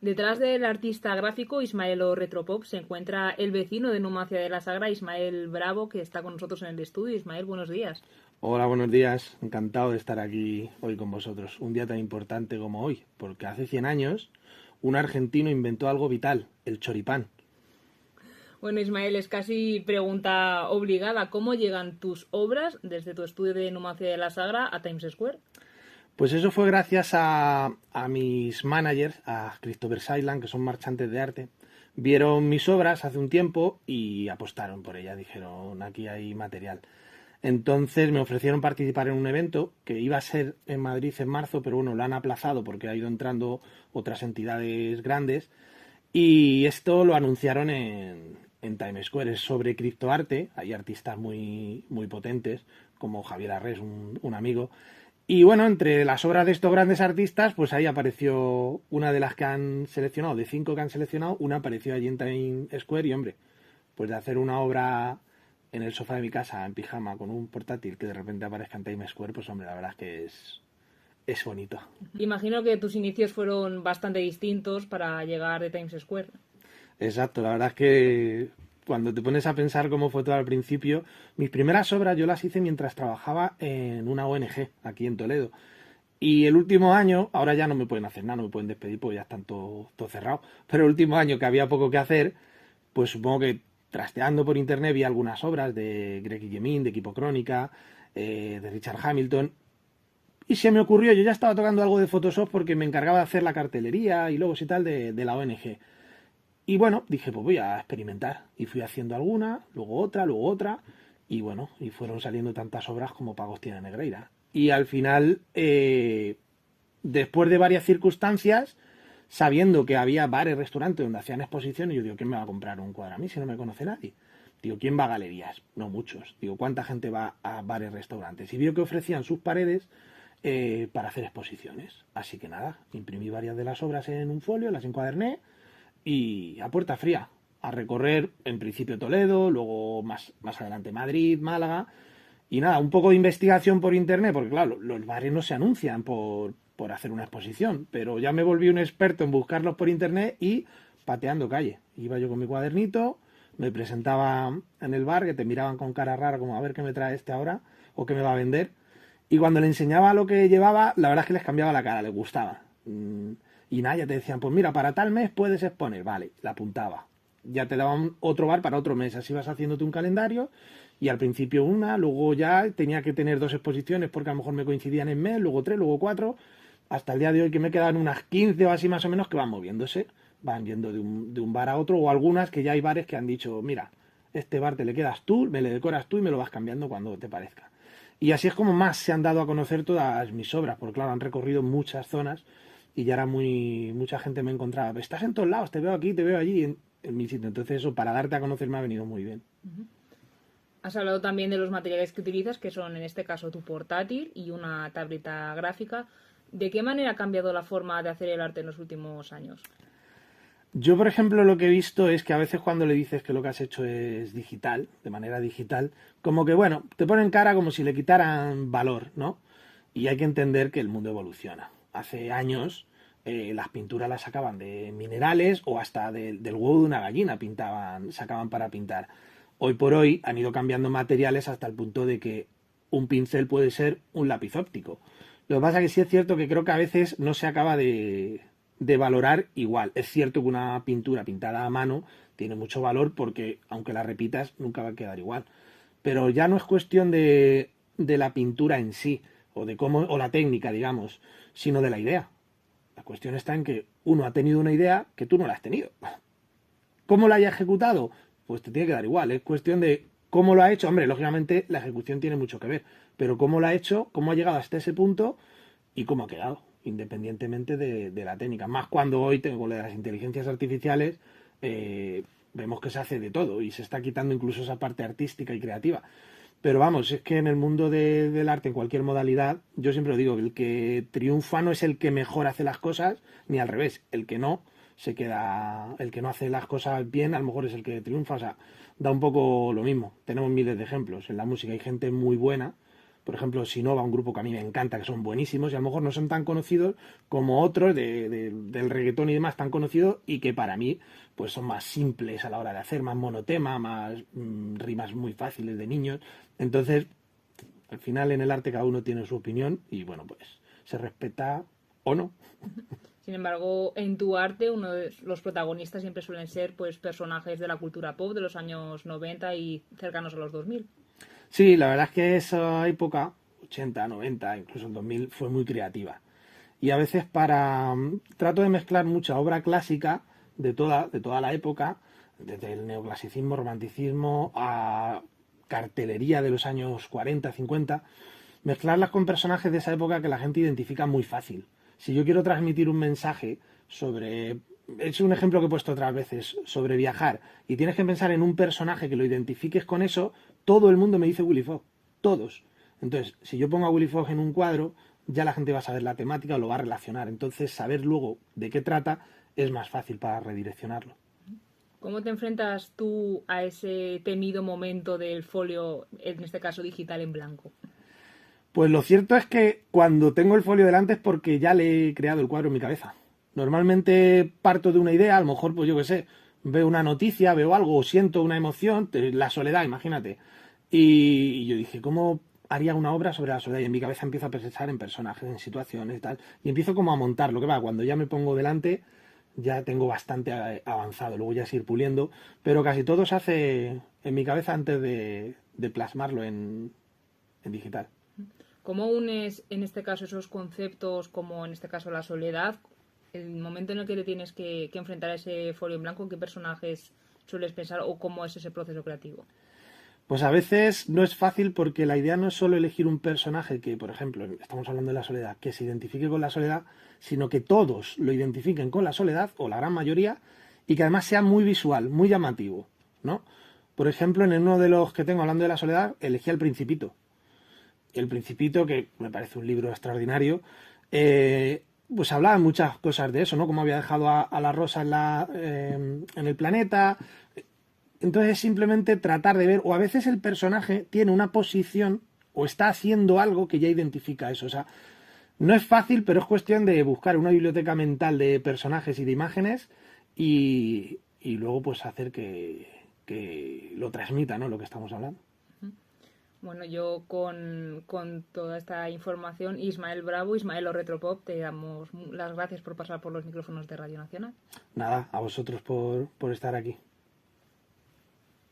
Detrás del artista gráfico Ismael o Retropop se encuentra el vecino de Numancia de la Sagra, Ismael Bravo, que está con nosotros en el estudio. Ismael, buenos días. Hola, buenos días. Encantado de estar aquí hoy con vosotros. Un día tan importante como hoy, porque hace 100 años un argentino inventó algo vital, el choripán. Bueno, Ismael, es casi pregunta obligada. ¿Cómo llegan tus obras desde tu estudio de Numancia de la Sagra a Times Square? Pues eso fue gracias a mis managers, a Christopher Sailand, que son marchantes de arte. Vieron mis obras hace un tiempo y apostaron por ellas. Dijeron, aquí hay material. Entonces me ofrecieron participar en un evento que iba a ser en Madrid en marzo, pero bueno, lo han aplazado porque ha ido entrando otras entidades grandes. Y esto lo anunciaron en Times Square. Es sobre criptoarte. Hay artistas muy potentes, como Javier Arrés, un amigo. Y bueno, entre las obras de estos grandes artistas, pues ahí apareció una de las que han seleccionado, de 5 que han seleccionado, una apareció allí en Times Square y hombre, pues de hacer una obra en el sofá de mi casa, en pijama, con un portátil que de repente aparezca en Times Square, pues hombre, la verdad es que es bonito. Imagino que tus inicios fueron bastante distintos para llegar de Times Square. Exacto, la verdad es que cuando te pones a pensar cómo fue todo al principio, mis primeras obras yo las hice mientras trabajaba en una ONG aquí en Toledo. Y el último año, ahora ya no me pueden hacer nada, no me pueden despedir porque ya están todo cerrado. Pero el último año que había poco que hacer, pues supongo que trasteando por internet vi algunas obras de Greg Guillemin, de Equipo Crónica, de Richard Hamilton. Y se me ocurrió, yo ya estaba tocando algo de Photoshop porque me encargaba de hacer la cartelería y logos y tal de la ONG. Y bueno, dije, pues voy a experimentar. Y fui haciendo alguna, luego otra, luego otra. Y bueno, y fueron saliendo tantas obras como Pagos tiene Negreira. Y al final, después de varias circunstancias, sabiendo que había bares, restaurantes donde hacían exposiciones, yo digo, ¿quién me va a comprar un cuadro a mí si no me conoce nadie? Digo, ¿quién va a galerías? No muchos. Digo, ¿cuánta gente va a bares, restaurantes? Y vio que ofrecían sus paredes para hacer exposiciones. Así que nada, imprimí varias de las obras en un folio, las encuaderné y a puerta fría, a recorrer en principio Toledo, luego más adelante Madrid, Málaga, y nada, un poco de investigación por internet, porque claro, los bares no se anuncian por hacer una exposición, pero ya me volví un experto en buscarlos por internet y pateando calle. Iba yo con mi cuadernito, me presentaba en el bar, que te miraban con cara rara, como a ver qué me trae este ahora, o qué me va a vender, y cuando le enseñaba lo que llevaba, la verdad es que les cambiaba la cara, les gustaba. Y nada, ya te decían, pues mira, para tal mes puedes exponer. Vale, la apuntaba. Ya te daban otro bar para otro mes. Así vas haciéndote un calendario y al principio una, luego ya tenía que tener 2 exposiciones porque a lo mejor me coincidían en mes, luego 3, luego 4, hasta el día de hoy que me quedan unas 15 o así más o menos que van moviéndose. Van yendo de un bar a otro o algunas que ya hay bares que han dicho, mira, este bar te le quedas tú, me le decoras tú y me lo vas cambiando cuando te parezca. Y así es como más se han dado a conocer todas mis obras, porque claro, han recorrido muchas zonas y ya era mucha gente me encontraba, estás en todos lados, te veo aquí, te veo allí, en mi sitio. Entonces eso, para darte a conocer me ha venido muy bien. Has hablado también de los materiales que utilizas, que son en este caso tu portátil y una tableta gráfica. ¿De qué manera ha cambiado la forma de hacer el arte en los últimos años? Yo, por ejemplo, lo que he visto es que a veces cuando le dices que lo que has hecho es digital, de manera digital, como que, bueno, te ponen cara como si le quitaran valor, ¿no? Y hay que entender que el mundo evoluciona. Hace años las pinturas las sacaban de minerales o hasta del huevo de una gallina sacaban para pintar. Hoy por hoy han ido cambiando materiales hasta el punto de que un pincel puede ser un lápiz óptico. Lo que pasa es que sí es cierto que creo que a veces no se acaba de valorar igual. Es cierto que una pintura pintada a mano tiene mucho valor porque aunque la repitas nunca va a quedar igual. Pero ya no es cuestión de la pintura en sí o de cómo o la técnica, digamos, sino de la idea. La cuestión está en que uno ha tenido una idea que tú no la has tenido. ¿Cómo la haya ejecutado? Pues te tiene que dar igual. Es cuestión de cómo lo ha hecho. Hombre, lógicamente la ejecución tiene mucho que ver. Pero cómo lo ha hecho, cómo ha llegado hasta ese punto y cómo ha quedado, independientemente de la técnica. Más cuando hoy tengo las inteligencias artificiales, vemos que se hace de todo y se está quitando incluso esa parte artística y creativa. Pero vamos, es que en el mundo del arte, en cualquier modalidad, yo siempre lo digo, el que triunfa no es el que mejor hace las cosas, ni al revés, el que no se queda, el que no hace las cosas bien, a lo mejor es el que triunfa, o sea, da un poco lo mismo. Tenemos miles de ejemplos. En la música hay gente muy buena, Por ejemplo, Sinova, un grupo que a mí me encanta, que son buenísimos y a lo mejor no son tan conocidos como otros del reggaetón y demás tan conocidos y que para mí pues son más simples a la hora de hacer, más monotema, más rimas muy fáciles de niños. Entonces, al final en el arte cada uno tiene su opinión y bueno, pues se respeta o no. Sin embargo, en tu arte, uno de los protagonistas siempre suelen ser pues personajes de la cultura pop de los años 90 y cercanos a los 2000. Sí, la verdad es que esa época, 80, 90, incluso el 2000, fue muy creativa. Y a veces trato de mezclar mucha obra clásica de toda la época, desde el neoclasicismo, romanticismo, a cartelería de los años 40, 50, mezclarlas con personajes de esa época que la gente identifica muy fácil. Si yo quiero transmitir un mensaje sobre... Es un ejemplo que he puesto otras veces, sobre viajar, y tienes que pensar en un personaje que lo identifiques con eso, todo el mundo me dice Willy Fogg, todos. Entonces, si yo pongo a Willy Fogg en un cuadro, ya la gente va a saber la temática o lo va a relacionar. Entonces, saber luego de qué trata es más fácil para redireccionarlo. ¿Cómo te enfrentas tú a ese temido momento del folio, en este caso digital, en blanco? Pues lo cierto es que cuando tengo el folio delante es porque ya le he creado el cuadro en mi cabeza. Normalmente parto de una idea, a lo mejor, pues yo qué sé, veo una noticia, veo algo, o siento una emoción, la soledad, imagínate. Y yo dije, ¿cómo haría una obra sobre la soledad? Y en mi cabeza empiezo a pensar en personajes, en situaciones y tal. Y empiezo como a montar lo que va. Cuando ya me pongo delante, ya tengo bastante avanzado. Luego ya es ir puliendo. Pero casi todo se hace en mi cabeza antes de plasmarlo en digital. ¿Cómo unes en este caso esos conceptos, como en este caso la soledad, el momento en el que te tienes que enfrentar a ese folio en blanco, qué personajes sueles pensar o cómo es ese proceso creativo? Pues a veces no es fácil porque la idea no es solo elegir un personaje que, por ejemplo, estamos hablando de la soledad, que se identifique con la soledad, sino que todos lo identifiquen con la soledad, o la gran mayoría, y que además sea muy visual, muy llamativo, ¿no? Por ejemplo, en uno de los que tengo hablando de la soledad, elegí al Principito. El Principito, que me parece un libro extraordinario, pues hablaba muchas cosas de eso, ¿no? Cómo había dejado a la rosa en el planeta. Entonces simplemente tratar de ver, o a veces el personaje tiene una posición o está haciendo algo que ya identifica eso. O sea, no es fácil, pero es cuestión de buscar una biblioteca mental de personajes y de imágenes y luego pues hacer que lo transmita, ¿no? Lo que estamos hablando. Bueno, yo con toda esta información, Ismael Bravo, Ismael o Retropop, te damos las gracias por pasar por los micrófonos de Radio Nacional. Nada, a vosotros por estar aquí.